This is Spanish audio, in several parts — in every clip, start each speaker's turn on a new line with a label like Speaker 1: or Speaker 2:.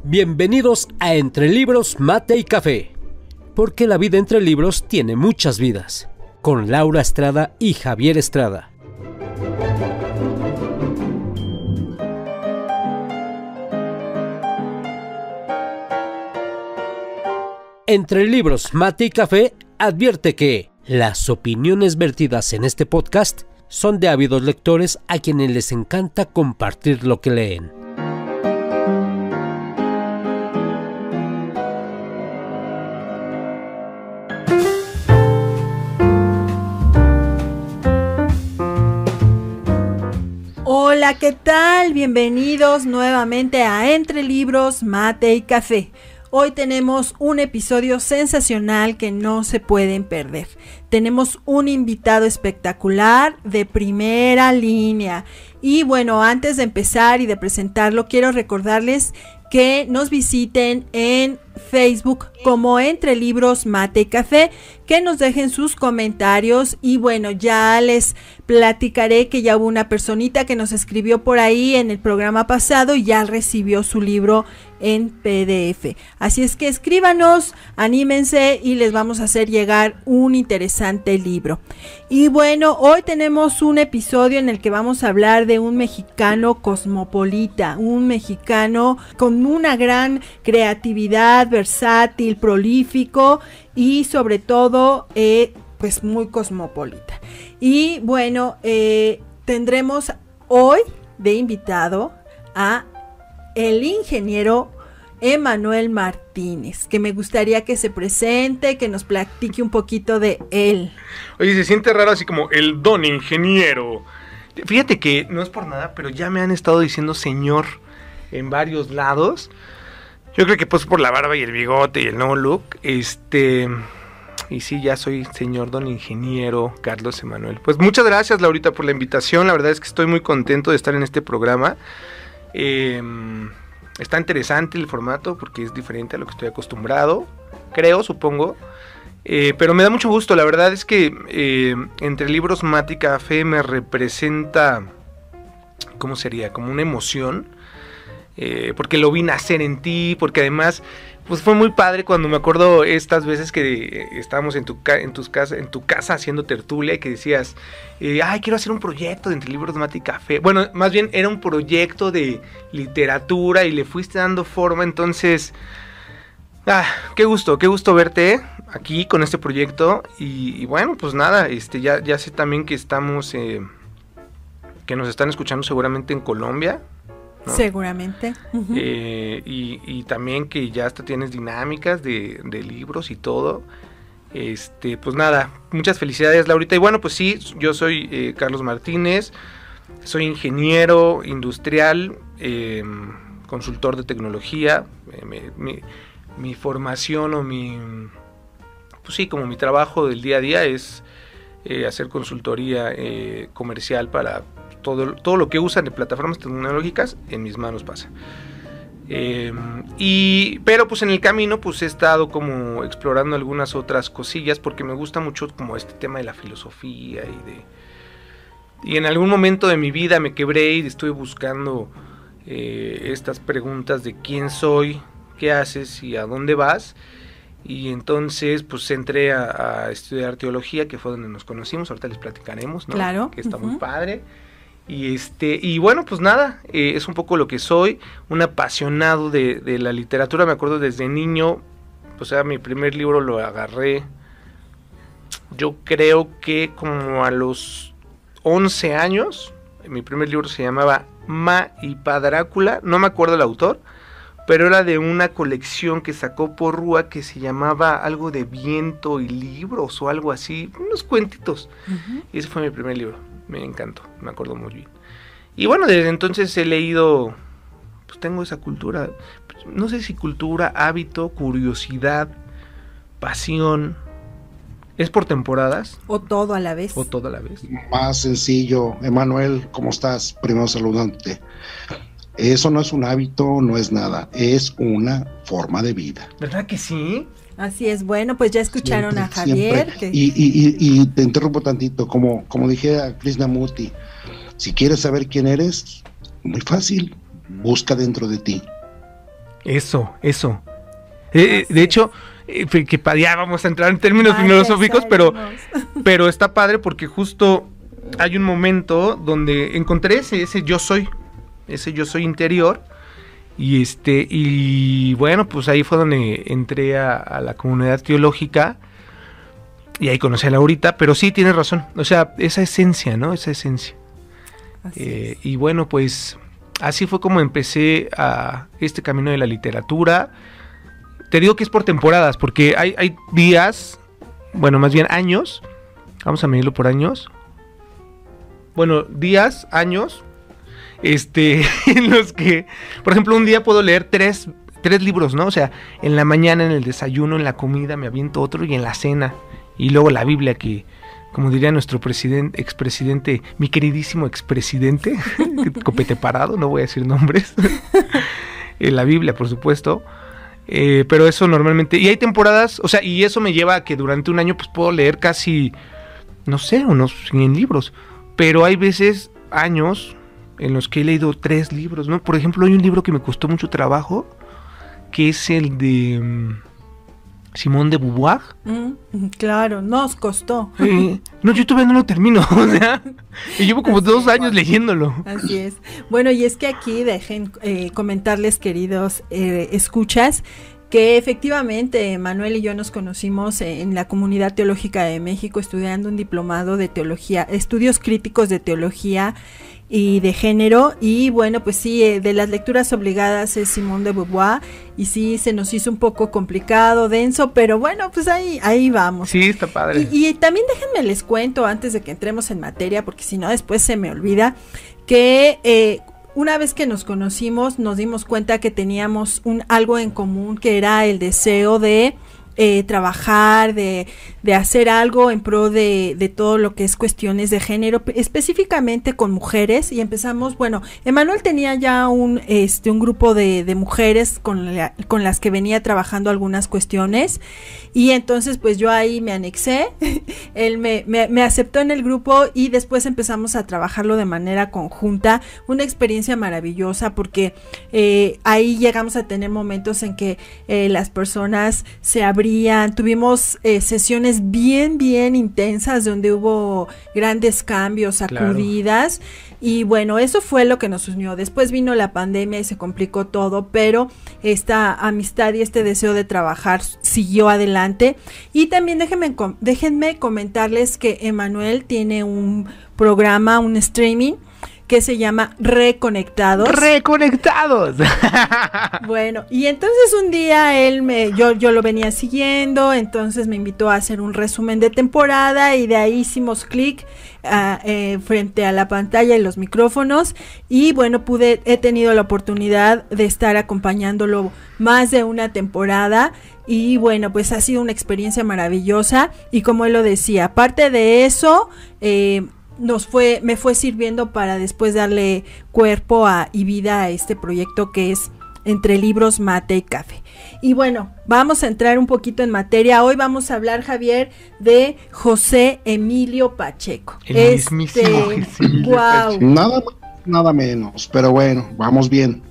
Speaker 1: Bienvenidos a Entre Libros, Mate y Café, porque la vida entre libros tiene muchas vidas, con Laura Estrada y Javier Estrada. Entre Libros, Mate y Café advierte que las opiniones vertidas en este podcast son de ávidos lectores a quienes les encanta compartir lo que leen.
Speaker 2: Hola, ¿qué tal? Bienvenidos nuevamente a Entre Libros, Mate y Café. Hoy tenemos un episodio sensacional que no se pueden perder. Tenemos un invitado espectacular de primera línea. Y bueno, antes de empezar y de presentarlo, quiero recordarles que nos visiten en Facebook como Entre Libros, Mate y Café, que nos dejen sus comentarios y bueno, ya les platicaré que ya hubo una personita que nos escribió por ahí en el programa pasado y ya recibió su libro en PDF. Así es que escríbanos, anímense y les vamos a hacer llegar un interesante libro. Y bueno, hoy tenemos un episodio en el que vamos a hablar de un mexicano cosmopolita, un mexicano con una gran creatividad, versátil, prolífico y sobre todo pues muy cosmopolita. Y bueno, tendremos hoy de invitado a el ingeniero Emanuel Martínez, que me gustaría que se presente, que nos platique un poquito de él.
Speaker 3: Oye, se siente raro así como el don ingeniero. Fíjate que no es por nada, pero ya me han estado diciendo señor en varios lados. Yo creo que pues por la barba y el bigote y el nuevo look, y sí, ya soy señor don ingeniero Carlos Emanuel. Pues muchas gracias, Laurita, por la invitación. La verdad es que estoy muy contento de estar en este programa. Está interesante el formato porque es diferente a lo que estoy acostumbrado, supongo. Pero me da mucho gusto. La verdad es que Entre Libros, Mate y Café me representa, ¿cómo sería? Como una emoción. Porque lo vi nacer en ti, porque además pues fue muy padre cuando me acuerdo estas veces que estábamos en tu casa haciendo tertulia y que decías, ay, quiero hacer un proyecto de Entre Libros, Mate y Café. Bueno, más bien era un proyecto de literatura y le fuiste dando forma. Entonces, qué gusto verte aquí con este proyecto. Y bueno, pues nada, ya sé también que estamos, que nos están escuchando seguramente en Colombia, ¿no?
Speaker 2: Seguramente. Uh-huh.
Speaker 3: Y también que ya hasta tienes dinámicas de libros y todo. Pues nada, muchas felicidades, Laurita. Y bueno, pues sí, yo soy Carlos Martínez, soy ingeniero industrial, consultor de tecnología. Mi formación o pues sí, como mi trabajo del día a día es hacer consultoría comercial para todo lo que usan de plataformas tecnológicas, en mis manos pasa. Pero pues en el camino pues he estado como explorando algunas otras cosillas porque me gusta mucho como este tema de la filosofía y en algún momento de mi vida me quebré y estuve buscando estas preguntas de quién soy, qué haces y a dónde vas. Y entonces pues entré a estudiar teología, que fue donde nos conocimos. Ahorita les platicaremos, ¿no? Claro. Que está muy padre. Y bueno, pues nada, es un poco lo que soy, un apasionado de la literatura. Me acuerdo desde niño, o sea, mi primer libro lo agarré, yo creo que como a los 11 años. Mi primer libro se llamaba Ma y Pa Drácula, no me acuerdo el autor, pero era de una colección que sacó Porrúa que se llamaba algo de viento y libros o algo así, unos cuentitos. Uh-huh. Y ese fue mi primer libro. Me encantó, me acuerdo muy bien. Y bueno, desde entonces he leído, pues tengo esa cultura, no sé si cultura, hábito, curiosidad, pasión. ¿Es por temporadas?
Speaker 2: O todo a la vez.
Speaker 4: Más sencillo. Emanuel, ¿cómo estás? Primero saludándote. Eso no es un hábito, no es nada, es una forma de vida.
Speaker 3: ¿Verdad que sí?
Speaker 2: Así es, bueno, pues ya escucharon siempre, a Javier. Que...
Speaker 4: Y te interrumpo tantito, como dije a Krishnamurti, si quieres saber quién eres, muy fácil, busca dentro de ti.
Speaker 3: Eso. De hecho, que ya vamos a entrar en términos filosóficos, pero está padre porque justo hay un momento donde encontré ese yo soy interior. Y bueno, pues ahí fue donde entré a la comunidad teológica y ahí conocí a Laurita, pero sí, tienes razón, o sea, esa esencia, ¿no? Esa esencia. Y bueno, pues así fue como empecé a este camino de la literatura. Te digo que es por temporadas, porque hay días, bueno, más bien años, vamos a medirlo por años. Bueno, días, años, en los que, por ejemplo, un día puedo leer tres libros, ¿no? O sea, en la mañana, en el desayuno, en la comida, me aviento otro, y en la cena, y luego la Biblia, que, como diría nuestro expresidente, mi queridísimo expresidente, copete parado, no voy a decir nombres, la Biblia, por supuesto, pero eso normalmente, y hay temporadas, o sea, y eso me lleva a que durante un año pues puedo leer casi, no sé, unos 100 libros, pero hay veces, años, en los que he leído 3 libros, ¿no? Por ejemplo, hay un libro que me costó mucho trabajo, que es el de Simone de Beauvoir.
Speaker 2: Claro, nos costó.
Speaker 3: No, yo todavía no lo termino, o sea, y llevo como 2 años leyéndolo.
Speaker 2: Así es. Bueno, y es que aquí dejen comentarles, queridos escuchas, que efectivamente Manuel y yo nos conocimos en la Comunidad Teológica de México estudiando un diplomado de teología, estudios críticos de teología y de género, y bueno, pues sí, de las lecturas obligadas es Simone de Beauvoir, y sí, se nos hizo un poco complicado, denso, pero bueno, pues ahí vamos.
Speaker 3: Sí, está padre.
Speaker 2: Y también déjenme les cuento, antes de que entremos en materia, porque si no después se me olvida, que una vez que nos conocimos, nos dimos cuenta que teníamos algo en común, que era el deseo de trabajar, de hacer algo en pro de todo lo que es cuestiones de género, específicamente con mujeres, y empezamos, bueno, Emanuel tenía ya un grupo de mujeres con las que venía trabajando algunas cuestiones, y entonces pues yo ahí me anexé, él me aceptó en el grupo, y después empezamos a trabajarlo de manera conjunta, una experiencia maravillosa, porque ahí llegamos a tener momentos en que las personas se abrían, tuvimos sesiones bien intensas donde hubo grandes cambios, sacudidas, claro. Y bueno, eso fue lo que nos unió. Después vino la pandemia y se complicó todo, pero esta amistad y este deseo de trabajar siguió adelante. Y también déjenme comentarles que Emanuel tiene un programa, un streaming que se llama Reconectados. Bueno, y entonces un día yo lo venía siguiendo, entonces me invitó a hacer un resumen de temporada, y de ahí hicimos clic frente a la pantalla y los micrófonos, y bueno, he tenido la oportunidad de estar acompañándolo más de una temporada, y bueno, pues ha sido una experiencia maravillosa, y como él lo decía, aparte de eso, me fue sirviendo para después darle cuerpo y vida a este proyecto que es Entre Libros, Mate y Café. Y bueno, vamos a entrar un poquito en materia. Hoy vamos a hablar, Javier, de José Emilio Pacheco.
Speaker 3: El mismísimo
Speaker 2: wow.
Speaker 4: Nada menos, pero bueno, vamos bien.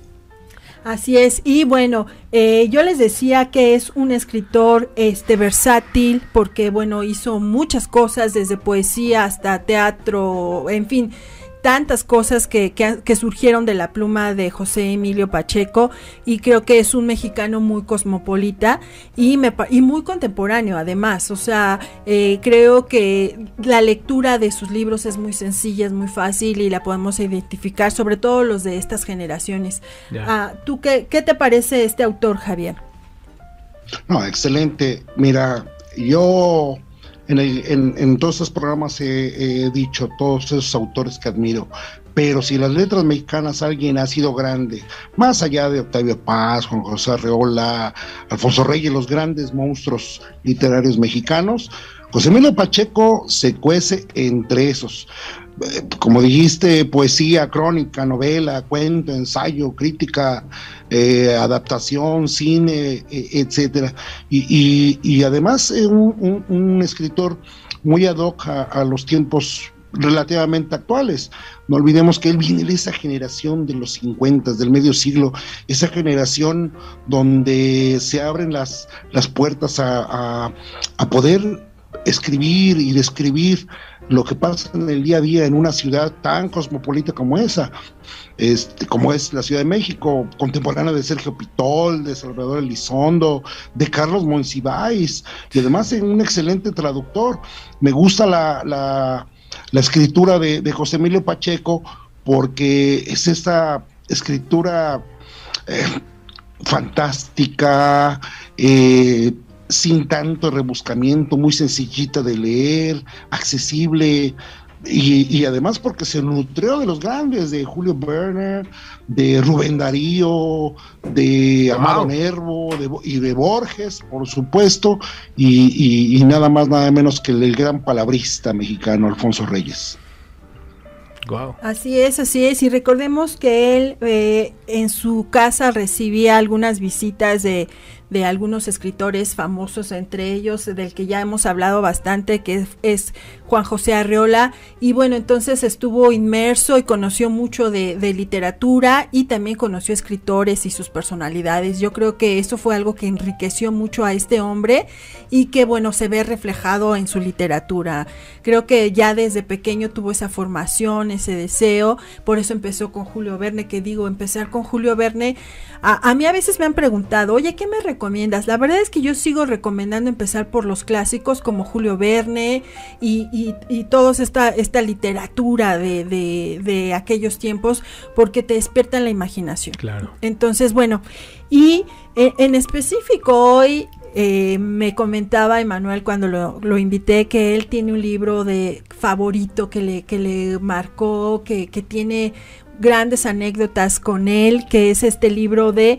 Speaker 2: Así es, y bueno, yo les decía que es un escritor versátil, porque bueno, hizo muchas cosas, desde poesía hasta teatro, en fin, tantas cosas que surgieron de la pluma de José Emilio Pacheco, y creo que es un mexicano muy cosmopolita y muy contemporáneo además. O sea, creo que la lectura de sus libros es muy sencilla, es muy fácil, y la podemos identificar, sobre todo los de estas generaciones. ¿Tú qué te parece este autor, Javier?
Speaker 4: No, excelente. Mira, yo en todos estos programas he dicho todos esos autores que admiro, pero si las letras mexicanas alguien ha sido grande, más allá de Octavio Paz, Juan José Arreola, Alfonso Reyes, los grandes monstruos literarios mexicanos, José Emilio Pacheco se cuece entre esos. Como dijiste, poesía, crónica, novela, cuento, ensayo, crítica, adaptación, cine, etcétera, y además un escritor muy ad hoc a los tiempos relativamente actuales. No olvidemos que él viene de esa generación de los 50, del medio siglo, esa generación donde se abren las puertas a poder escribir y describir lo que pasa en el día a día en una ciudad tan cosmopolita como esa, como es la Ciudad de México, contemporánea de Sergio Pitol, de Salvador Elizondo, de Carlos Monsiváis, y además es un excelente traductor. Me gusta la escritura de José Emilio Pacheco, porque es esta escritura fantástica, sin tanto rebuscamiento, muy sencillita de leer, accesible, y además porque se nutrió de los grandes, de Julio Verne, de Rubén Darío, de Amado Nervo, y de Borges, por supuesto, y nada más, nada menos que el gran palabrista mexicano Alfonso Reyes.
Speaker 3: Wow.
Speaker 2: Así es, y recordemos que él en su casa recibía algunas visitas de algunos escritores famosos, entre ellos del que ya hemos hablado bastante, que es Juan José Arreola, y bueno, entonces estuvo inmerso y conoció mucho de literatura, y también conoció escritores y sus personalidades. Yo creo que eso fue algo que enriqueció mucho a este hombre, y que bueno, se ve reflejado en su literatura. Creo que ya desde pequeño tuvo esa formación, ese deseo, por eso empezó con Julio Verne, que digo, empezar con Julio Verne, a mí a veces me han preguntado, oye, ¿qué me recomiendas? La verdad es que yo sigo recomendando empezar por los clásicos como Julio Verne y toda esta literatura de aquellos tiempos, porque te despiertan la imaginación.
Speaker 3: Claro.
Speaker 2: Entonces, bueno, y en específico hoy me comentaba Emanuel cuando lo invité, que él tiene un libro de favorito que le marcó, que tiene grandes anécdotas con él, que es este libro de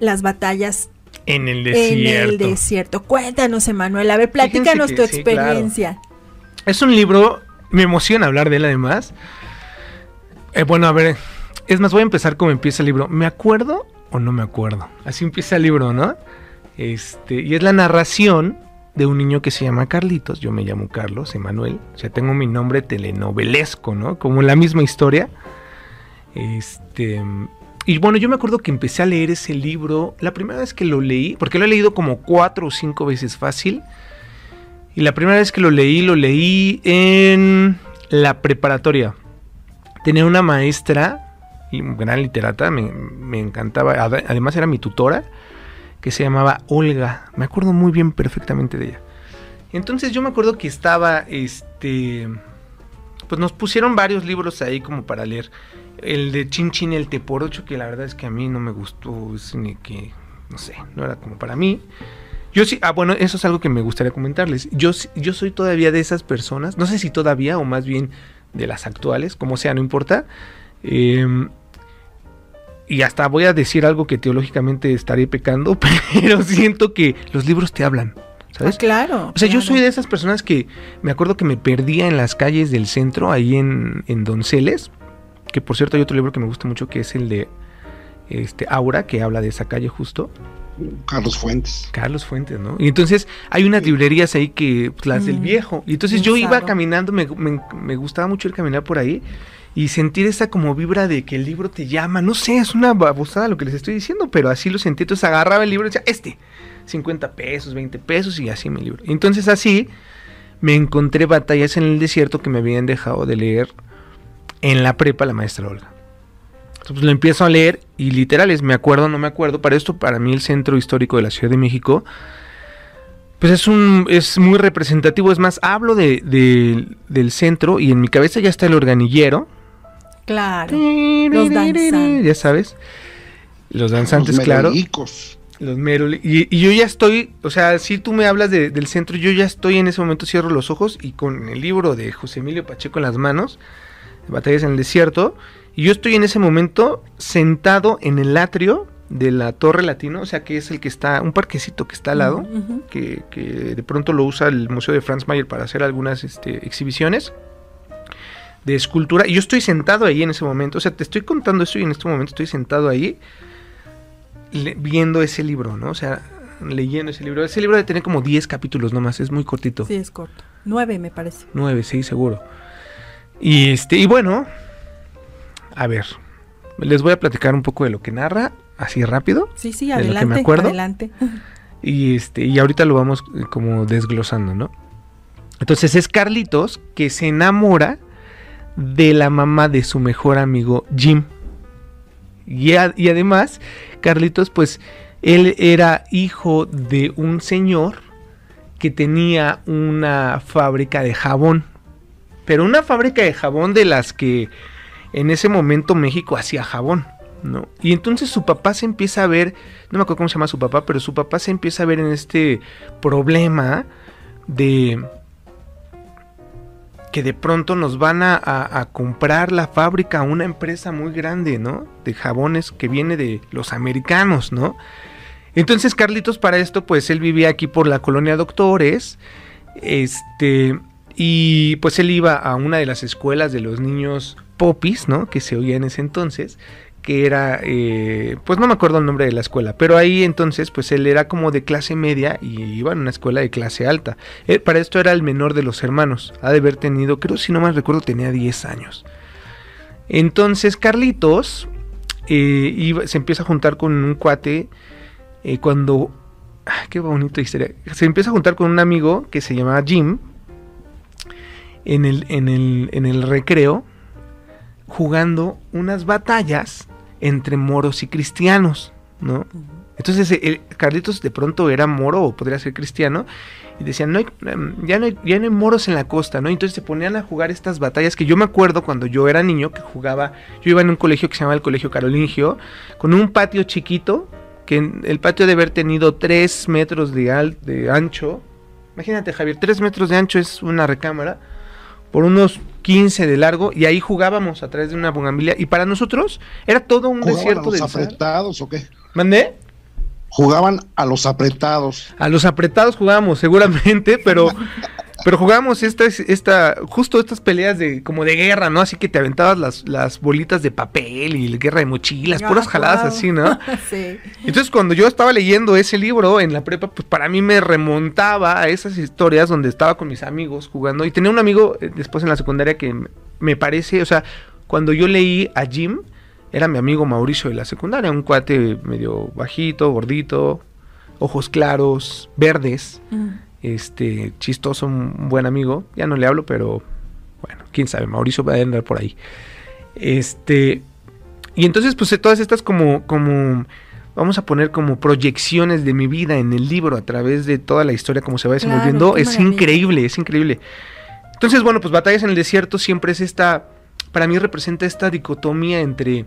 Speaker 2: Las batallas
Speaker 3: en el desierto.
Speaker 2: Cuéntanos, Emanuel, a ver, platícanos tu experiencia.
Speaker 3: Sí, claro. Es un libro, me emociona hablar de él además. Bueno, a ver, es más, voy a empezar como empieza el libro. ¿Me acuerdo o no me acuerdo? Así empieza el libro, ¿no? Y es la narración de un niño que se llama Carlitos. Yo me llamo Carlos Emanuel, o sea, tengo mi nombre telenovelesco, ¿no? Como la misma historia. Y bueno, yo me acuerdo que empecé a leer ese libro la primera vez que lo leí, porque lo he leído como 4 o 5 veces fácil, y la primera vez que lo leí en la preparatoria. Tenía una maestra, gran literata, me encantaba, además era mi tutora, que se llamaba Olga, me acuerdo muy bien, perfectamente de ella. Entonces yo me acuerdo que estaba, pues nos pusieron varios libros ahí como para leer. El de Chin Chin el Teporocho, que la verdad es que a mí no me gustó, ni que, no sé, no era como para mí. Yo sí, bueno, eso es algo que me gustaría comentarles. Yo soy todavía de esas personas, no sé si todavía o más bien de las actuales, como sea, no importa. Y hasta voy a decir algo que teológicamente estaré pecando, pero siento que los libros te hablan, ¿sabes?
Speaker 2: Claro.
Speaker 3: O sea,
Speaker 2: claro.
Speaker 3: Yo soy de esas personas que me acuerdo que me perdía en las calles del centro, ahí en Donceles. Que por cierto hay otro libro que me gusta mucho, que es el de Aura, que habla de esa calle justo.
Speaker 4: Carlos Fuentes,
Speaker 3: ¿no? Y entonces hay unas librerías ahí que, pues, las del viejo. Y entonces yo iba caminando, me gustaba mucho ir caminar por ahí y sentir esa como vibra de que el libro te llama. No sé, es una babosada lo que les estoy diciendo, pero así lo sentí. Entonces agarraba el libro y decía, 50 pesos, 20 pesos, y así mi libro. Y entonces así me encontré Batallas en el Desierto, que me habían dejado de leer en la prepa la maestra Olga. Entonces pues, lo empiezo a leer y literal es me acuerdo, no me acuerdo. Para mí el centro histórico de la Ciudad de México pues es muy representativo. Es más, hablo del centro y en mi cabeza ya está el organillero.
Speaker 2: Claro. Los danzantes.
Speaker 3: Ya sabes. Los danzantes,
Speaker 4: los
Speaker 3: claro. Los y yo ya estoy, o sea, si tú me hablas del centro, yo ya estoy en ese momento, cierro los ojos y con el libro de José Emilio Pacheco en las manos, Batallas en el Desierto, y yo estoy en ese momento sentado en el atrio de la Torre Latino, o sea, que es el que está, un parquecito que está al lado, que de pronto lo usa el Museo de Franz Mayer para hacer algunas exhibiciones de escultura, y yo estoy sentado ahí en ese momento, o sea, te estoy contando eso y en este momento estoy sentado ahí viendo ese libro, ¿no? O sea, leyendo ese libro. Ese libro debe tener como 10 capítulos nomás, es muy cortito.
Speaker 2: Sí, es corto. 9 me parece.
Speaker 3: 9, sí, seguro. Y bueno, a ver, les voy a platicar un poco de lo que narra, así rápido.
Speaker 2: Sí,
Speaker 3: de
Speaker 2: adelante,
Speaker 3: lo que me acuerdo.
Speaker 2: adelante.
Speaker 3: Y ahorita lo vamos como desglosando, ¿no? Entonces es Carlitos que se enamora de la mamá de su mejor amigo Jim. Y además, Carlitos, pues, él era hijo de un señor que tenía una fábrica de jabón. Pero una fábrica de jabón de las que en ese momento México hacía jabón, ¿no? Y entonces su papá se empieza a ver, no me acuerdo cómo se llama su papá, pero su papá se empieza a ver en este problema de que de pronto nos van a comprar la fábrica a una empresa muy grande, ¿no? De jabones que viene de los americanos, ¿no? Entonces Carlitos, para esto, pues él vivía aquí por la colonia Doctores, y pues él iba a una de las escuelas de los niños popis, ¿no? Que se oía en ese entonces, que era, pues no me acuerdo el nombre de la escuela, pero ahí entonces pues él era como de clase media y iba en una escuela de clase alta. Para esto era el menor de los hermanos, ha de haber tenido, creo si no mal recuerdo, tenía 10 años. Entonces Carlitos se empieza a juntar con un cuate cuando... qué bonita historia. Se empieza a juntar con un amigo que se llamaba Jim en el recreo, jugando unas batallas entre moros y cristianos, ¿no? Entonces Carlitos de pronto era moro o podría ser cristiano y decían, ya no hay moros en la costa, ¿no? Entonces se ponían a jugar estas batallas que yo me acuerdo cuando yo era niño que jugaba. Yo iba en un colegio que se llamaba el Colegio Carolingio, con un patio chiquito, que el patio debe haber tenido 3 metros de ancho. Imagínate, Javier, 3 metros de ancho es una recámara, por unos 15 de largo, y ahí jugábamos a través de una bugambilia, y para nosotros era todo un desierto de
Speaker 4: ¿Jugaban a los apretados o qué?
Speaker 3: ¿Mandé?
Speaker 4: Jugaban a los apretados.
Speaker 3: A los apretados jugábamos seguramente, pero jugábamos justo estas peleas como de guerra, ¿no? Así que te aventabas las bolitas de papel y la guerra de mochilas, puras jaladas así, ¿no?
Speaker 2: Sí.
Speaker 3: Entonces cuando yo estaba leyendo ese libro en la prepa, pues para mí me remontaba a esas historias donde estaba con mis amigos jugando. Y tenía un amigo después en la secundaria que me parece, o sea, cuando yo leí a Jim, era mi amigo Mauricio de la secundaria, un cuate medio bajito, gordito, ojos claros, verdes, chistoso, un buen amigo. Ya no le hablo, pero bueno, quién sabe, Mauricio va a andar por ahí. Y entonces pues todas estas como vamos a poner como proyecciones de mi vida en el libro a través de toda la historia, como se va desenvolviendo, es increíble. Entonces, bueno, pues Batallas en el Desierto siempre es para mí representa esta dicotomía entre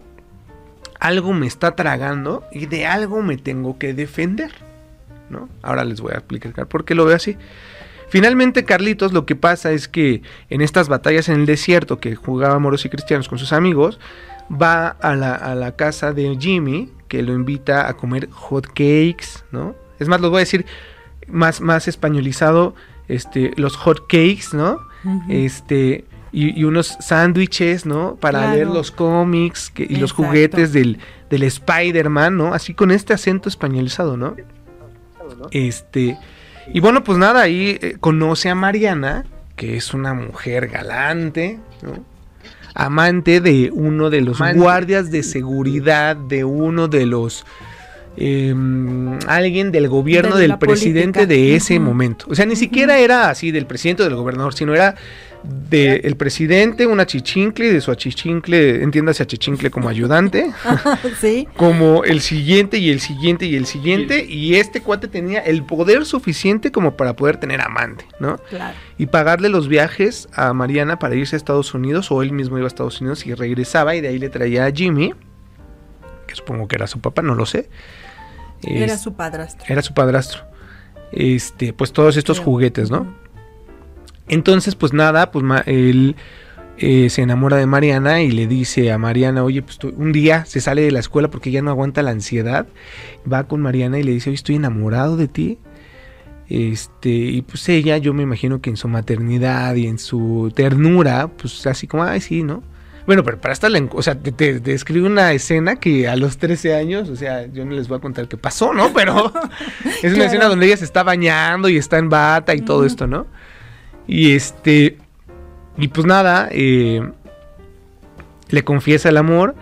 Speaker 3: algo me está tragando y de algo me tengo que defender, ¿no? Ahora les voy a explicar por qué lo veo así. Finalmente, Carlitos, lo que pasa es que en estas batallas en el desierto que jugaba moros y cristianos con sus amigos, va a la casa de Jimmy, que lo invita a comer hot cakes, ¿no? Es más, los voy a decir más españolizado, los hot cakes, ¿no? Uh-huh. Y unos sándwiches, ¿no? Para leer los cómics y los juguetes del Spider-Man, ¿no? Así con este acento españolizado, ¿no? Y bueno, pues nada, ahí conoce a Mariana, que es una mujer galante, ¿no? Amante de uno de los guardias de seguridad, de uno de los... alguien del gobierno del presidente política de ese momento. O sea, ni siquiera era así del presidente o del gobernador, sino era del presidente, un achichincle, de su achichincle, entiéndase achichincle como ayudante, ¿sí? Como el siguiente y el siguiente y el siguiente, y este cuate tenía el poder suficiente como para poder tener amante, ¿no? Claro. Y pagarle los viajes a Mariana para irse a Estados Unidos, o él mismo iba a Estados Unidos y regresaba, y de ahí le traía a Jimmy, que supongo que era su papá, no lo sé.
Speaker 2: Era su padrastro.
Speaker 3: Era su padrastro. Pues todos estos juguetes, ¿no? Entonces, pues nada, pues él se enamora de Mariana y le dice a Mariana, oye, pues un día se sale de la escuela porque ya no aguanta la ansiedad, va con Mariana y le dice, oye, estoy enamorado de ti. Y pues ella, yo me imagino que en su maternidad y en su ternura, pues así como, ay, sí, ¿no? Bueno, pero para esta, o sea, te describe una escena que a los 13 años, o sea, yo no les voy a contar qué pasó, ¿no? Pero es una escena donde ella se está bañando y está en bata y todo esto, ¿no? Y Y pues nada, le confiesa el amor.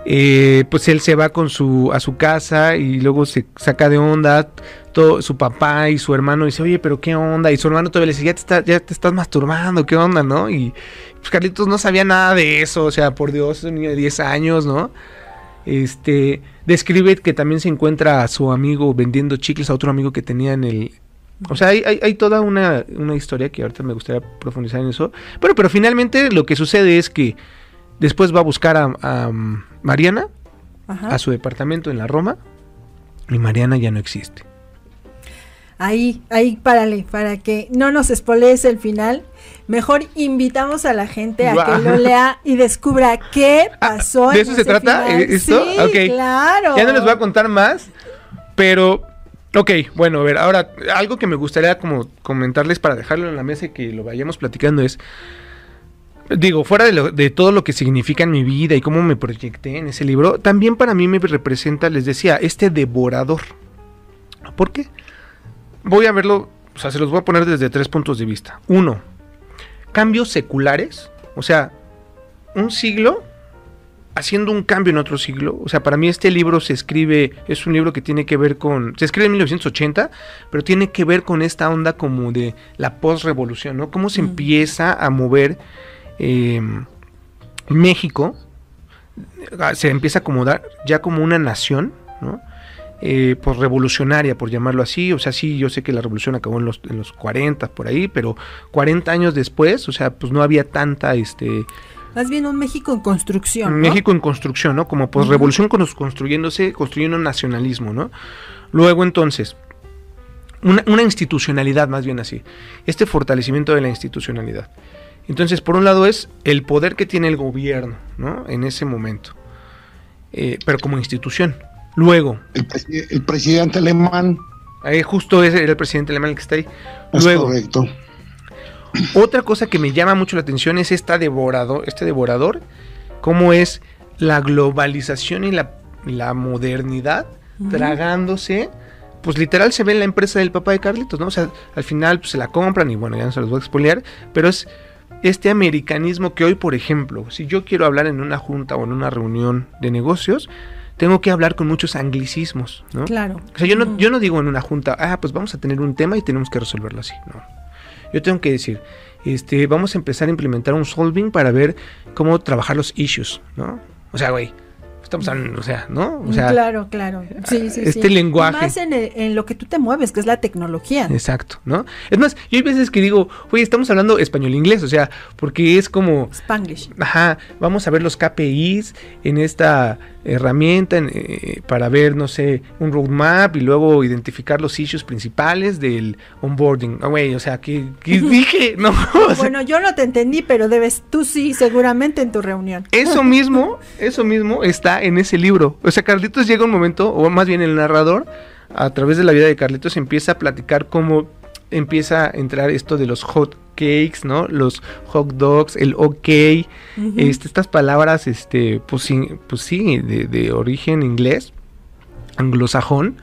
Speaker 3: Pues él se va a su casa y luego se saca de onda. Todo, su papá y su hermano dice, oye, pero qué onda, y su hermano todavía le dice, ya te estás masturbando, qué onda, ¿no? Y pues Carlitos no sabía nada de eso, o sea, por Dios, es un niño de 10 años, ¿no? Describe que también se encuentra a su amigo vendiendo chicles, a otro amigo que tenía en el... O sea, hay toda una historia que ahorita me gustaría profundizar en eso, pero finalmente lo que sucede es que después va a buscar a Mariana, ajá, a su departamento en la Roma, y Mariana ya no existe.
Speaker 2: Ahí, párale, para que no nos spoilees el final. Mejor invitamos a la gente a que lo lea y descubra qué pasó.
Speaker 3: ¿De eso se trata esto?
Speaker 2: Sí,
Speaker 3: okay.
Speaker 2: Claro.
Speaker 3: Ya no les voy a contar más, pero... Ok, bueno, a ver, ahora, algo que me gustaría como comentarles para dejarlo en la mesa y que lo vayamos platicando es... Digo, fuera de todo lo que significa en mi vida y cómo me proyecté en ese libro, también para mí me representa, les decía, este devorador. ¿Por qué? Voy a verlo, o sea, se los voy a poner desde 3 puntos de vista. 1, cambios seculares, o sea, un siglo haciendo un cambio en otro siglo. O sea, para mí este libro es un libro que tiene que ver se escribe en 1980, pero tiene que ver con esta onda como de la post-revolución, ¿no? Cómo se empieza a mover México, se empieza a acomodar ya como una nación, ¿no? Pues revolucionaria, por llamarlo así. O sea, sí, yo sé que la revolución acabó en los 40 por ahí, pero 40 años después, o sea, pues no había tanta
Speaker 2: más bien un México en construcción, ¿no?
Speaker 3: México en construcción, ¿no? Como pues revolución construyendo un nacionalismo, ¿no? Luego entonces una institucionalidad, más bien así, este fortalecimiento de la institucionalidad. Entonces, por un lado es el poder que tiene el gobierno, ¿no? En ese momento, pero como institución. Luego
Speaker 4: el presidente alemán,
Speaker 3: justo ese era el presidente alemán el que está ahí.
Speaker 4: Es
Speaker 3: luego,
Speaker 4: correcto.
Speaker 3: Otra cosa que me llama mucho la atención es este devorador, cómo es la globalización y la modernidad tragándose, pues literal se ve en la empresa del papá de Carlitos, ¿no? O sea, al final pues, se la compran y bueno, ya no se los voy a spoilear, pero es este americanismo que hoy, por ejemplo, si yo quiero hablar en una junta o en una reunión de negocios, tengo que hablar con muchos anglicismos, ¿no?
Speaker 2: Claro.
Speaker 3: O sea, yo no digo en una junta, pues vamos a tener un tema y tenemos que resolverlo así, no. Yo tengo que decir, vamos a empezar a implementar un solving para ver cómo trabajar los issues, ¿no? O sea, güey, estamos hablando, o sea, ¿no? O sea,
Speaker 2: claro. Sí.
Speaker 3: lenguaje.
Speaker 2: Y más en lo que tú te mueves, que es la tecnología.
Speaker 3: Exacto, ¿no? Es más, yo hay veces que digo, oye, estamos hablando español-inglés, o sea, porque es como...
Speaker 2: Spanglish.
Speaker 3: Ajá, vamos a ver los KPIs en esta herramienta para ver, no sé, un roadmap y luego identificar los issues principales del onboarding. Güey, o sea, ¿qué dije? No.
Speaker 2: Bueno, yo no te entendí, pero tú sí, seguramente en tu reunión.
Speaker 3: Eso mismo está en ese libro. O sea, Carlitos llega un momento, o más bien el narrador, a través de la vida de Carlitos, empieza a platicar cómo empieza a entrar esto de los hot cakes, ¿no? Los hot dogs, el ok, estas palabras, pues sí, de origen inglés, anglosajón,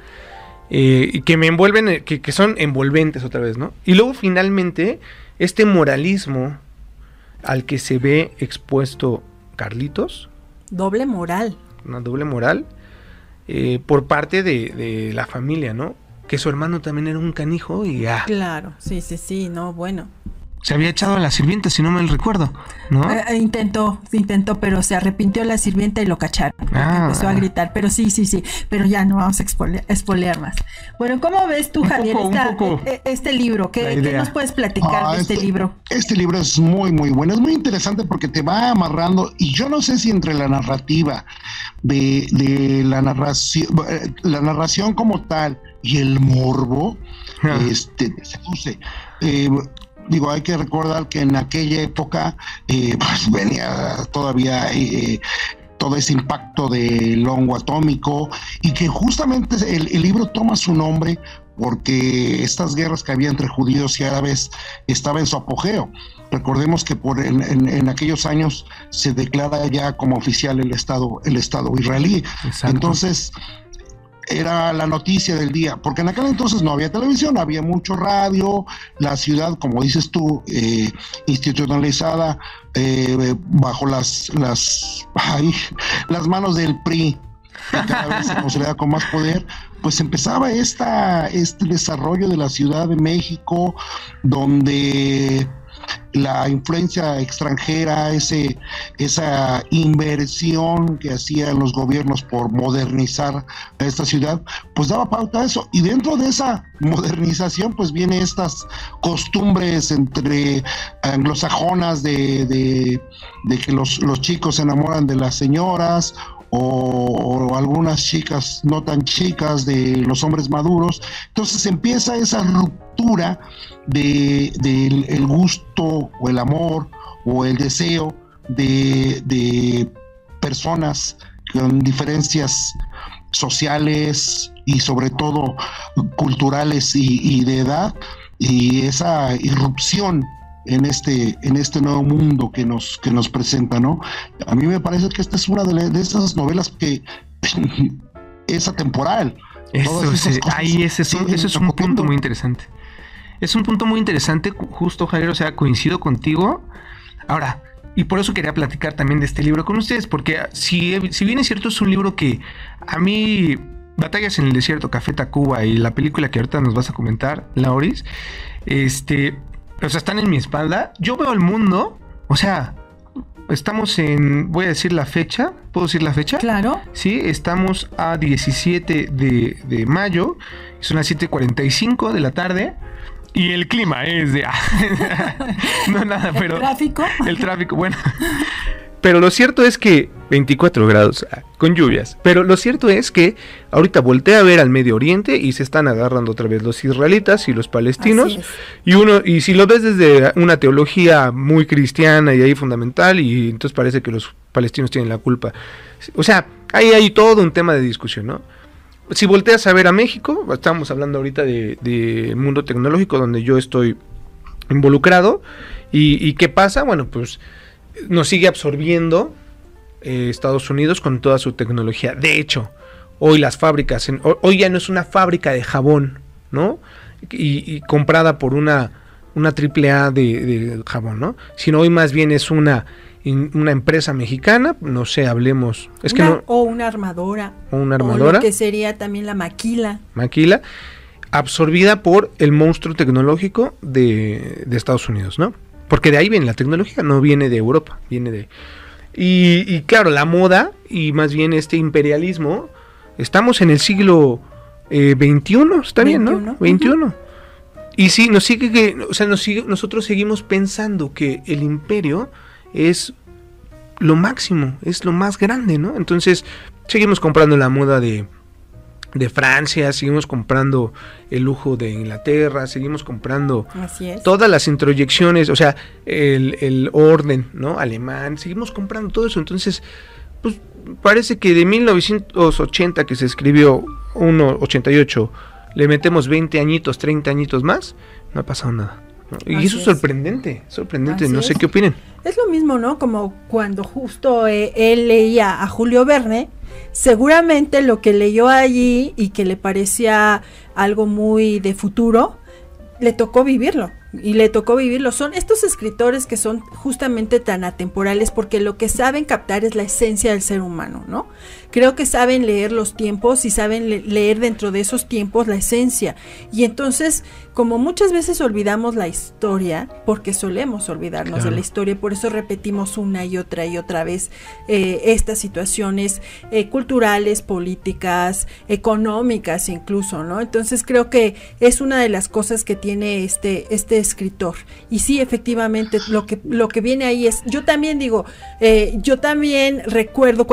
Speaker 3: y que me envuelven, que son envolventes otra vez, ¿no? Y luego finalmente, este moralismo al que se ve expuesto Carlitos.
Speaker 2: Doble moral.
Speaker 3: Una doble moral, por parte de la familia, ¿no? Que su hermano también era un canijo y
Speaker 2: Claro, sí, no, bueno.
Speaker 3: Se había echado a la sirvienta, si no me recuerdo, ¿no?
Speaker 2: Intentó, pero se arrepintió la sirvienta y lo cacharon. Empezó a gritar, pero sí, pero ya no vamos a spoilear más. Bueno, ¿cómo ves tú, Javier, este libro? ¿Qué nos puedes platicar de este libro?
Speaker 4: Este libro es muy, muy bueno, es muy interesante porque te va amarrando, y yo no sé si entre la narrativa de la narración como tal y el morbo, te seduce. Digo, hay que recordar que en aquella época pues venía todavía todo ese impacto del hongo atómico, y que justamente el libro toma su nombre porque estas guerras que había entre judíos y árabes estaba en su apogeo. Recordemos que en aquellos años se declara ya como oficial el Estado israelí.
Speaker 3: Exacto.
Speaker 4: Entonces, era la noticia del día, porque en aquel entonces no había televisión, había mucho radio, la ciudad, como dices tú, institucionalizada bajo las manos del PRI, cada vez se consolidaba con más poder, pues empezaba este desarrollo de la Ciudad de México, donde la influencia extranjera, esa inversión que hacían los gobiernos por modernizar a esta ciudad, pues daba pauta a eso. Y dentro de esa modernización, pues vienen estas costumbres entre anglosajonas de que los chicos se enamoran de las señoras, o algunas chicas no tan chicas de los hombres maduros. Entonces empieza esa ruptura del el gusto o el amor o el deseo de personas con diferencias sociales y sobre todo culturales y de edad, y esa irrupción en este nuevo mundo que nos presenta, ¿no? A mí me parece que esta es una de esas novelas que es atemporal.
Speaker 3: Ese es un punto muy interesante. Es un punto muy interesante, justo, Javier, o sea, coincido contigo. Ahora, y por eso quería platicar también de este libro con ustedes, porque si bien es cierto, es un libro que a mí, Batallas en el Desierto, Café Tacuba y la película que ahorita nos vas a comentar, Lauris, o sea, están en mi espalda. Yo veo el mundo, o sea, estamos voy a decir la fecha, ¿puedo decir la fecha?
Speaker 2: Claro.
Speaker 3: Sí, estamos a 17 de mayo, son las 7:45 de la tarde, y el clima es de... no, nada, pero... El tráfico, bueno. Pero lo cierto es que 24 grados con lluvias. Pero lo cierto es que ahorita voltea a ver al Medio Oriente y se están agarrando otra vez los israelitas y los palestinos. Y si lo ves desde una teología muy cristiana y ahí fundamental, y entonces parece que los palestinos tienen la culpa. O sea, ahí hay todo un tema de discusión, ¿no? Si volteas a ver a México, estamos hablando ahorita del mundo tecnológico donde yo estoy involucrado. ¿Y qué pasa? Bueno, pues nos sigue absorbiendo Estados Unidos con toda su tecnología. De hecho, hoy las fábricas, hoy ya no es una fábrica de jabón, ¿no? Y comprada por una AAA de jabón, ¿no? Sino hoy más bien es una empresa mexicana, no sé, hablemos...
Speaker 2: O una armadora.
Speaker 3: O una armadora.
Speaker 2: O lo que sería también la maquila.
Speaker 3: Maquila, absorbida por el monstruo tecnológico de Estados Unidos, ¿no? Porque de ahí viene la tecnología, no viene de Europa, viene de... Y claro, la moda y más bien este imperialismo, estamos en el siglo XXI, está bien, ¿no? 21. Y sí, nosotros seguimos pensando que el imperio es lo máximo, es lo más grande, ¿no? Entonces, seguimos comprando la moda de Francia, seguimos comprando el lujo de Inglaterra, seguimos comprando todas las introyecciones, o sea, el orden, ¿no? Alemán, seguimos comprando todo eso. Entonces, pues parece que de 1980 que se escribió 88, le metemos 20 añitos, 30 añitos más, no ha pasado nada, ¿no? Y eso es sorprendente, no sé qué opinen.
Speaker 2: Es lo mismo, ¿no? Como cuando justo él leía a Julio Verne, seguramente lo que leyó allí y que le parecía algo muy de futuro, le tocó vivirlo. Son estos escritores que son justamente tan atemporales porque lo que saben captar es la esencia del ser humano, ¿no? Creo que saben leer los tiempos y saben leer dentro de esos tiempos la esencia. Y entonces, como muchas veces olvidamos la historia, porque solemos olvidarnos de la historia, por eso repetimos una y otra vez estas situaciones culturales, políticas, económicas incluso, ¿no? Entonces creo que es una de las cosas que tiene este escritor. Y sí, efectivamente, lo que viene ahí es, yo también recuerdo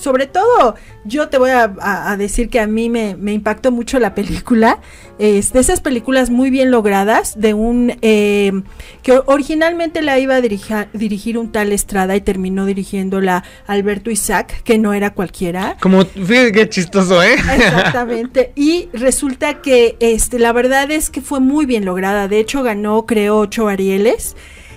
Speaker 2: sobre todo, yo te voy a decir que a mí me impactó mucho la película, de esas películas muy bien logradas, que originalmente la iba a dirigir un tal Estrada y terminó dirigiéndola Alberto Isaac, que no era cualquiera.
Speaker 3: Como, fíjate qué chistoso, ¿eh?
Speaker 2: Exactamente, y resulta que la verdad es que fue muy bien lograda, de hecho ganó, creo, 8 Arieles,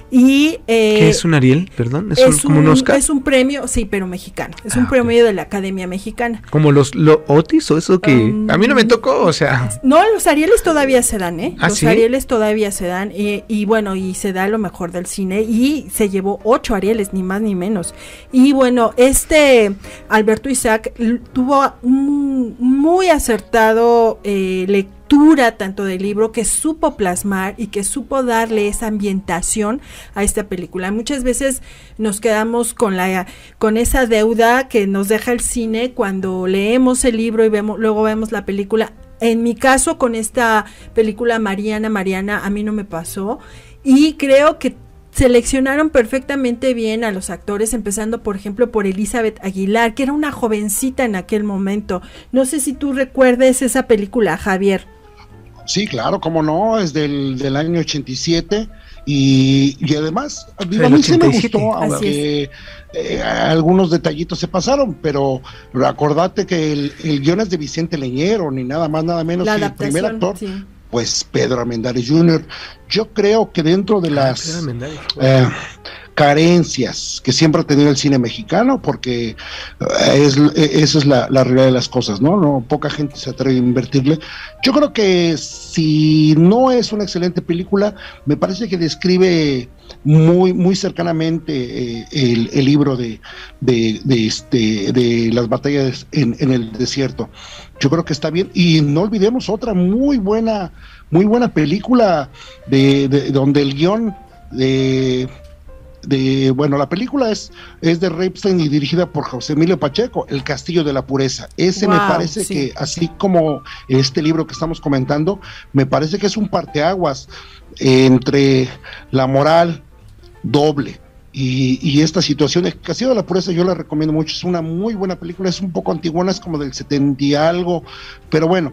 Speaker 2: Y
Speaker 3: ¿qué es un Ariel? Perdón, como un Oscar.
Speaker 2: Es un premio, sí, pero mexicano. Es un premio de la Academia Mexicana.
Speaker 3: ¿Como los Otis o eso que a mí no me tocó? O sea.
Speaker 2: No, los Arieles todavía se dan, ¿eh? Los
Speaker 3: ¿sí?
Speaker 2: Arieles todavía se dan y bueno, y se da lo mejor del cine y se llevó 8 Arieles, ni más ni menos. Y bueno, Alberto Isaac tuvo un muy acertado lectura tanto del libro, que supo plasmar y que supo darle esa ambientación a esta película. Muchas veces nos quedamos con esa deuda que nos deja el cine cuando leemos el libro y luego vemos la película. En mi caso, con esta película Mariana, a mí no me pasó, y creo que seleccionaron perfectamente bien a los actores, empezando por ejemplo por Elizabeth Aguilar, que era una jovencita en aquel momento. No sé si tú recuerdes esa película, Javier.
Speaker 4: Sí, claro, cómo no, es del año 87 y además a mí sí me gustó, aunque algunos detallitos se pasaron, pero acordate que el guion es de Vicente Leñero, ni nada más nada menos que el primer actor, sí. Pues Pedro Armendáriz Jr. Yo creo que dentro de las carencias que siempre ha tenido el cine mexicano, porque eso es la realidad de las cosas, ¿no? Poca gente se atreve a invertirle. Yo creo que si no es una excelente película, me parece que describe muy cercanamente el libro de las batallas en el desierto. Yo creo que está bien, y no olvidemos otra muy buena película de donde el guión bueno, la película es de Ripstein y dirigida por José Emilio Pacheco, El Castillo de la Pureza. Ese me parece que, así como este libro que estamos comentando, me parece que es un parteaguas entre la moral doble y esta situación. El Castillo de la Pureza yo la recomiendo mucho, es una muy buena película, es un poco antigua, es como del 70 y algo, pero bueno,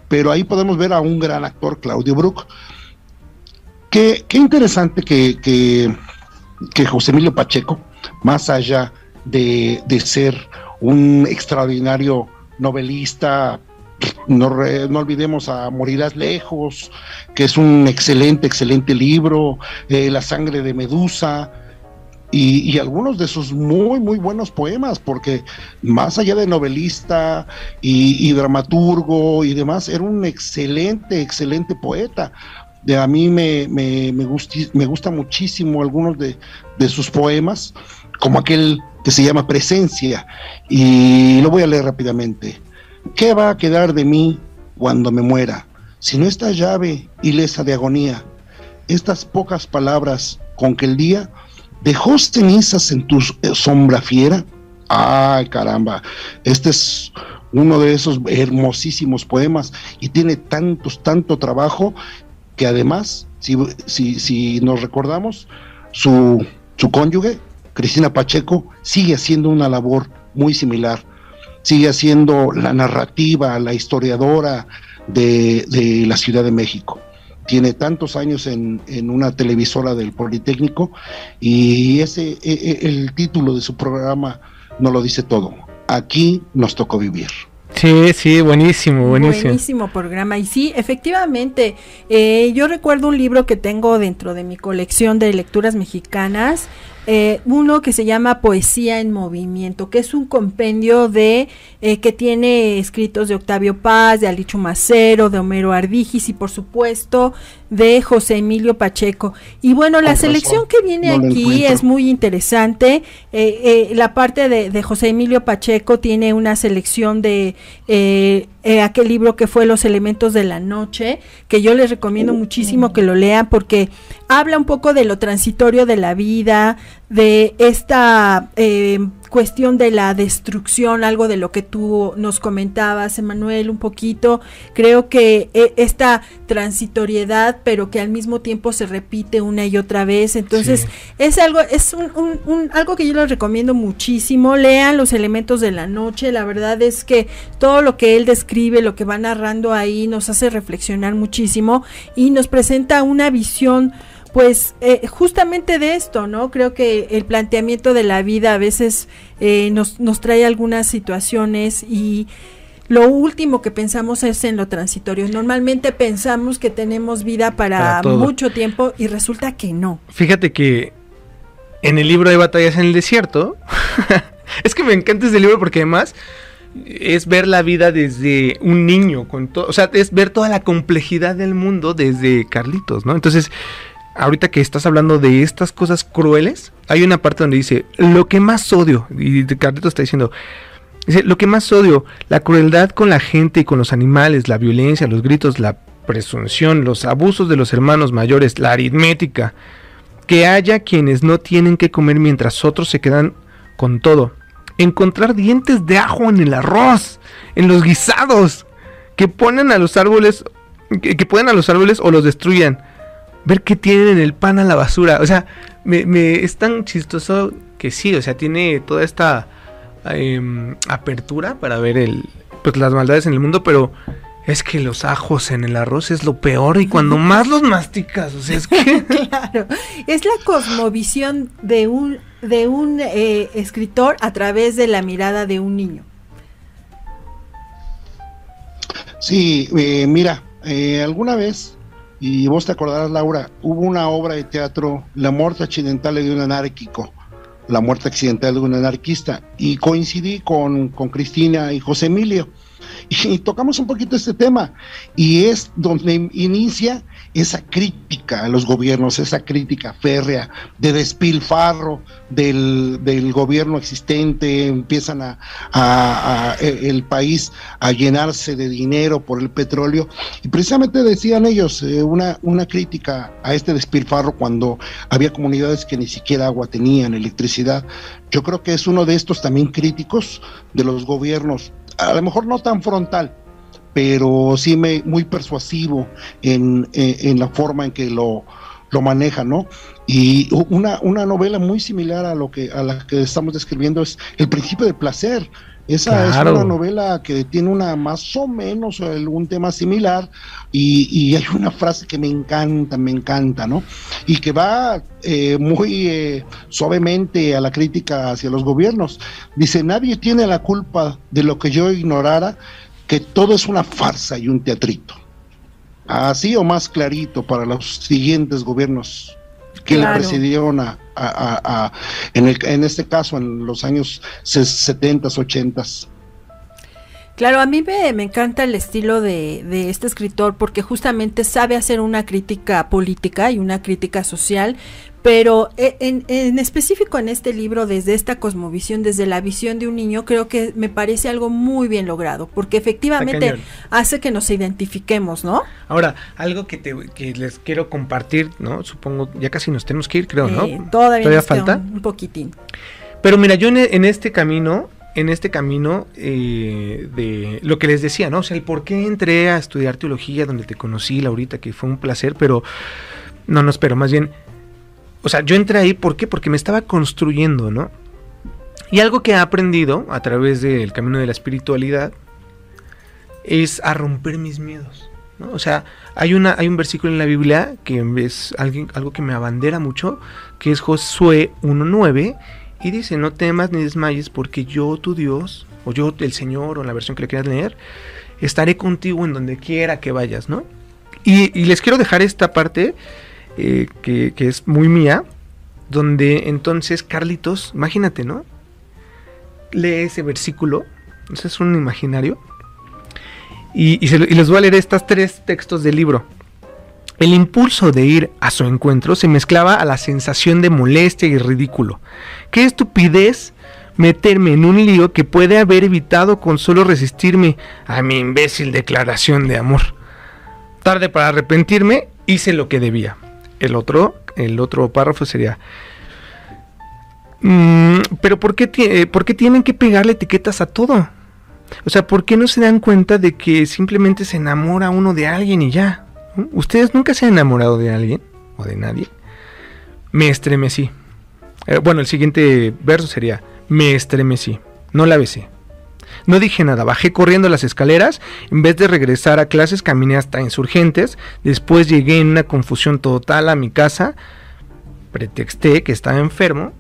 Speaker 4: pero ahí podemos ver a un gran actor, Claudio Brook. Qué interesante que José Emilio Pacheco, más allá de ser un extraordinario novelista, no olvidemos a Morirás Lejos, que es un excelente libro, La sangre de Medusa, y algunos de sus muy buenos poemas, porque más allá de novelista y dramaturgo y demás, era un excelente poeta. A mí me gusta muchísimo algunos de sus poemas, como aquel que se llama Presencia, y lo voy a leer rápidamente. ¿Qué va a quedar de mí cuando me muera, si no esta llave ilesa de agonía, estas pocas palabras con que el día dejó cenizas en tu sombra fiera? ¡Ay, caramba! Este es uno de esos hermosísimos poemas y tiene tanto trabajo, que además, si nos recordamos, su cónyuge, Cristina Pacheco, sigue haciendo una labor muy similar, sigue haciendo la narrativa, la historiadora de la Ciudad de México. Tiene tantos años en una televisora del Politécnico, y el título de su programa no lo dice todo. Aquí nos tocó vivir.
Speaker 3: Sí, buenísimo.
Speaker 2: Buenísimo programa. Y sí, efectivamente, yo recuerdo un libro que tengo dentro de mi colección de lecturas mexicanas, uno que se llama Poesía en Movimiento, que es un compendio que tiene escritos de Octavio Paz, de Alichu Macero, de Homero Ardijis y por supuesto de José Emilio Pacheco. Y bueno, la selección que viene aquí es muy interesante. La parte de José Emilio Pacheco tiene una selección de aquel libro que fue Los Elementos de la Noche, que yo les recomiendo muchísimo que lo lean, porque habla un poco de lo transitorio de la vida, de esta cuestión de la destrucción, algo de lo que tú nos comentabas, Emanuel, un poquito. Creo que esta transitoriedad, pero que al mismo tiempo se repite una y otra vez, entonces es algo que yo les recomiendo muchísimo. Lean Los Elementos de la Noche. La verdad es que todo lo que él describe, lo que va narrando ahí, nos hace reflexionar muchísimo y nos presenta una visión, pues justamente de esto, ¿no? Creo que el planteamiento de la vida a veces nos trae algunas situaciones, y lo último que pensamos es en lo transitorio. Normalmente pensamos que tenemos vida para mucho tiempo y resulta que no.
Speaker 3: Fíjate que en el libro de Batallas en el Desierto, es que me encanta ese libro porque además es ver la vida desde un niño, o sea, es ver toda la complejidad del mundo desde Carlitos, ¿no? Entonces, ahorita que estás hablando de estas cosas crueles, hay una parte donde dice, lo que más odio, y Carlitos está diciendo, dice, lo que más odio, la crueldad con la gente y con los animales, la violencia, los gritos, la presunción, los abusos de los hermanos mayores, la aritmética, que haya quienes no tienen que comer mientras otros se quedan con todo. Encontrar dientes de ajo en el arroz, en los guisados, que ponen a los árboles, que ponen a los árboles o los destruyan. Ver qué tienen en el pan a la basura. O sea, es tan chistoso que sí, o sea, tiene toda esta apertura para ver pues las maldades en el mundo, pero es que los ajos en el arroz es lo peor y cuando más los masticas, o sea, es que...
Speaker 2: Claro, es la cosmovisión de un escritor a través de la mirada de un niño.
Speaker 4: Sí, mira, alguna vez, y vos te acordarás, Laura, hubo una obra de teatro, La muerte accidental de un anárquico, La muerte accidental de un anarquista, y coincidí con Cristina y José Emilio, y tocamos un poquito este tema, y es donde inicia esa crítica a los gobiernos, esa crítica férrea de despilfarro del gobierno existente. Empiezan el país a llenarse de dinero por el petróleo, y precisamente decían ellos una crítica a este despilfarro cuando había comunidades que ni siquiera agua tenían, electricidad. Yo creo que es uno de estos también críticos de los gobiernos, a lo mejor no tan frontal, pero sí muy persuasivo en la forma en que lo maneja, ¿no? Y una novela muy similar a la que estamos describiendo es El principio del placer. Esa es una novela que tiene más o menos un tema similar, y hay una frase que me encanta, ¿no? Y que va muy suavemente a la crítica hacia los gobiernos. Dice, nadie tiene la culpa de lo que yo ignorara, que todo es una farsa y un teatrito. Así o más clarito para los siguientes gobiernos que le precedieron en este caso en los años 70s, 80s.
Speaker 2: Claro, a mí me encanta el estilo de este escritor porque justamente sabe hacer una crítica política y una crítica social, pero en específico en este libro, desde esta cosmovisión, desde la visión de un niño, creo que me parece algo muy bien logrado, porque efectivamente hace que nos identifiquemos, ¿no?
Speaker 3: Ahora, algo que les quiero compartir, ¿no? Supongo, ya casi nos tenemos que ir, creo, ¿no?
Speaker 2: Todavía nos falta un poquitín.
Speaker 3: Pero mira, yo en este camino de lo que les decía, ¿no? O sea, el por qué entré a estudiar teología, donde te conocí, Laurita, que fue un placer, pero más bien, o sea, yo entré ahí, ¿por qué? Porque me estaba construyendo, ¿no? Y algo que he aprendido a través del camino de la espiritualidad es a romper mis miedos, ¿no? O sea, hay un versículo en la Biblia que es algo que me abandera mucho, que es Josué 1:9, y dice, no temas ni desmayes, porque yo, tu Dios, o yo, el Señor, o la versión que le quieras leer, estaré contigo en donde quiera que vayas, ¿no? Y les quiero dejar esta parte que es muy mía, donde entonces Carlitos, imagínate, ¿no? Lee ese versículo, ese es un imaginario, y les voy a leer estos 3 textos del libro. El impulso de ir a su encuentro se mezclaba a la sensación de molestia y ridículo. ¡Qué estupidez meterme en un lío que puede haber evitado con solo resistirme a mi imbécil declaración de amor! Tarde para arrepentirme, hice lo que debía. El otro párrafo sería... pero ¿por qué tienen que pegarle etiquetas a todo? O sea, ¿por qué no se dan cuenta de que simplemente se enamora uno de alguien y ya? ¿Ustedes nunca se han enamorado de alguien o de nadie? Me estremecí. El siguiente verso sería: me estremecí, no la besé. No dije nada, bajé corriendo las escaleras. En vez de regresar a clases, caminé hasta Insurgentes. Después llegué en una confusión total a mi casa. Pretexté que estaba enfermo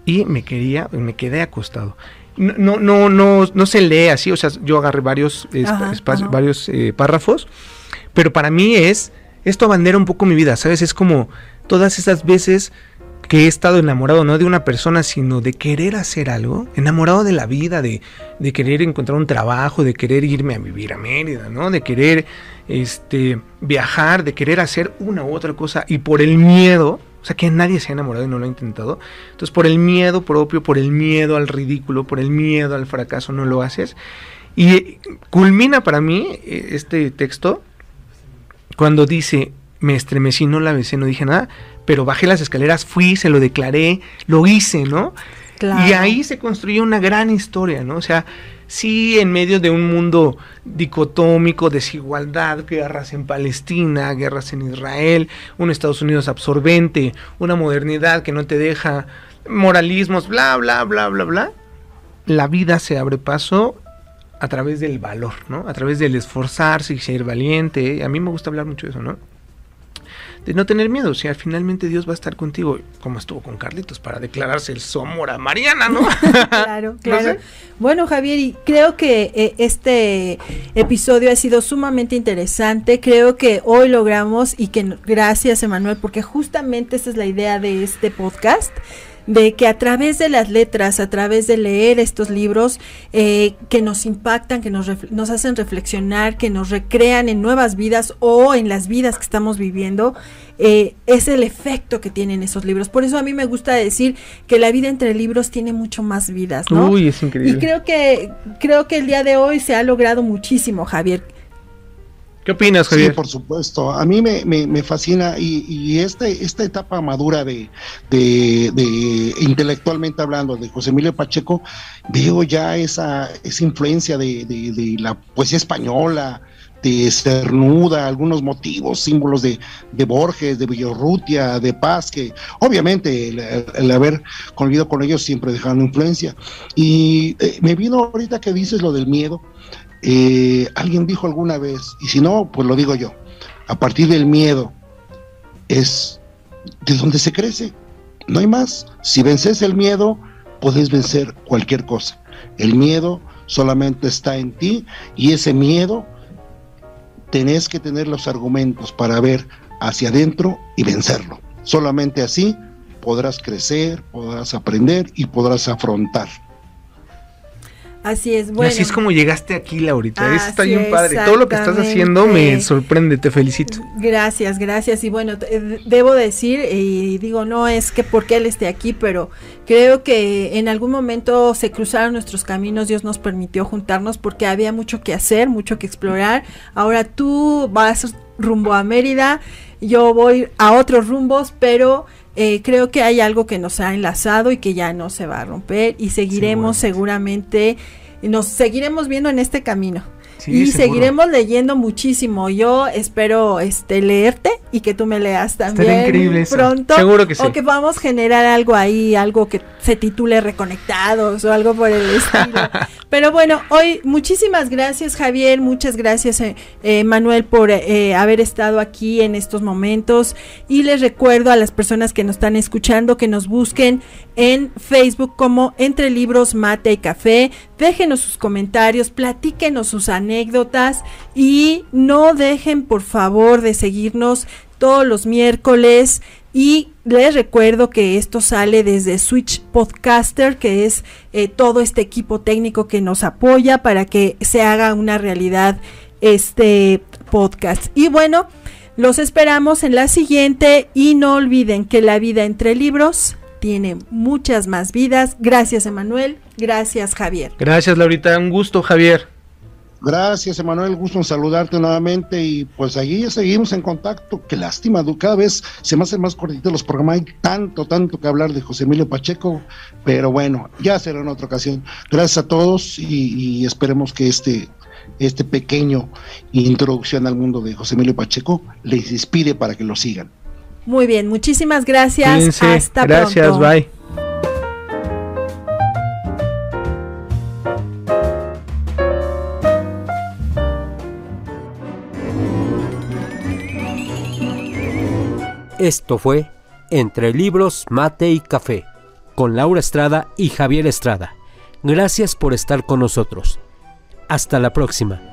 Speaker 3: y me quedé acostado. no se lee así, o sea, yo agarré varios párrafos, pero para mí esto abandera un poco mi vida, ¿sabes? Es como todas esas veces que he estado enamorado, no de una persona, sino de querer hacer algo, enamorado de la vida, de querer encontrar un trabajo, de querer irme a vivir a Mérida, ¿no? De querer viajar, de querer hacer una u otra cosa, y por el miedo, o sea, que nadie se ha enamorado y no lo ha intentado, entonces por el miedo propio, por el miedo al ridículo, por el miedo al fracaso, no lo haces. Y culmina para mí este texto cuando dice: me estremecí, no la besé, no dije nada, pero bajé las escaleras, fui, se lo declaré, lo hice, ¿no? Claro. Y ahí se construye una gran historia, ¿no? O sea, sí, en medio de un mundo dicotómico, desigualdad, guerras en Palestina, guerras en Israel, un Estados Unidos absorbente, una modernidad que no te deja, moralismos, bla, bla, bla, bla, bla, la vida se abre paso a través del valor, ¿no? A través del esforzarse y ser valiente. A mí me gusta hablar mucho de eso, ¿no? De no tener miedo, o sea, finalmente Dios va a estar contigo, como estuvo con Carlitos, para declararse el Somor a Mariana, ¿no?
Speaker 2: Claro. ¿No sé? Bueno, Javier, y creo que este episodio ha sido sumamente interesante. Creo que hoy logramos, y que gracias, Emanuel, porque justamente esta es la idea de este podcast, de que a través de las letras, a través de leer estos libros que nos impactan, que nos hacen reflexionar, que nos recrean en nuevas vidas o en las vidas que estamos viviendo, es el efecto que tienen esos libros. Por eso a mí me gusta decir que la vida entre libros tiene mucho más vidas, ¿no?
Speaker 3: Uy, es increíble.
Speaker 2: Y creo que el día de hoy se ha logrado muchísimo, Javier.
Speaker 3: ¿Qué opinas, Javier?
Speaker 4: Sí, por supuesto. A mí me fascina y esta etapa madura de intelectualmente hablando de José Emilio Pacheco, veo ya esa influencia de la poesía española, de Cernuda, algunos motivos, símbolos de Borges, de Villaurrutia, de Paz, que obviamente el haber convivido con ellos siempre dejaron influencia. Y me vino ahorita que dices lo del miedo. Alguien dijo alguna vez, y si no, pues lo digo yo, a partir del miedo es de donde se crece, no hay más. Si vences el miedo, puedes vencer cualquier cosa. El miedo solamente está en ti, y ese miedo tenés que tener los argumentos para ver hacia adentro y vencerlo. Solamente así podrás crecer, podrás aprender y podrás afrontar.
Speaker 2: Así es, bueno.
Speaker 3: Y así es como llegaste aquí, Laurita. Eso está bien padre. Todo lo que estás haciendo me sorprende, te felicito.
Speaker 2: Gracias. Y bueno, debo decir, y digo, no es que porque él esté aquí, pero creo que en algún momento se cruzaron nuestros caminos, Dios nos permitió juntarnos porque había mucho que hacer, mucho que explorar. Ahora tú vas rumbo a Mérida, yo voy a otros rumbos, pero creo que hay algo que nos ha enlazado y que ya no se va a romper, y seguiremos seguramente, nos seguiremos viendo en este camino. Sí, y seguro. Seguiremos leyendo muchísimo. Yo espero leerte y que tú me leas también pronto.
Speaker 3: Seguro que sí.
Speaker 2: O que vamos a generar algo ahí, algo que se titule Reconectados o algo por el estilo. Pero bueno, hoy muchísimas gracias, Javier, muchas gracias Manuel por haber estado aquí en estos momentos, y les recuerdo a las personas que nos están escuchando que nos busquen en Facebook como Entre Libros, Mate y Café. Déjenos sus comentarios, platíquenos sus anécdotas y no dejen por favor de seguirnos todos los miércoles. Y les recuerdo que esto sale desde Switch Podcaster, que es todo este equipo técnico que nos apoya para que se haga una realidad este podcast. Y bueno, los esperamos en la siguiente, y no olviden que la vida entre libros tiene muchas más vidas. Gracias, Emanuel. Gracias, Javier.
Speaker 3: Gracias, Laurita. Un gusto, Javier.
Speaker 4: Gracias, Emanuel, gusto en saludarte nuevamente, y pues allí seguimos en contacto. Qué lástima, cada vez se me hacen más cortitos los programas, hay tanto que hablar de José Emilio Pacheco, pero bueno, ya será en otra ocasión. Gracias a todos, y esperemos que este pequeño introducción al mundo de José Emilio Pacheco les inspire para que lo sigan.
Speaker 2: Muy bien, muchísimas gracias.
Speaker 3: Cuídense.
Speaker 2: Hasta
Speaker 3: gracias,
Speaker 2: pronto.
Speaker 3: Bye.
Speaker 1: Esto fue Entre Libros, Mate y Café, con Laura Estrada y Javier Estrada. Gracias por estar con nosotros. Hasta la próxima.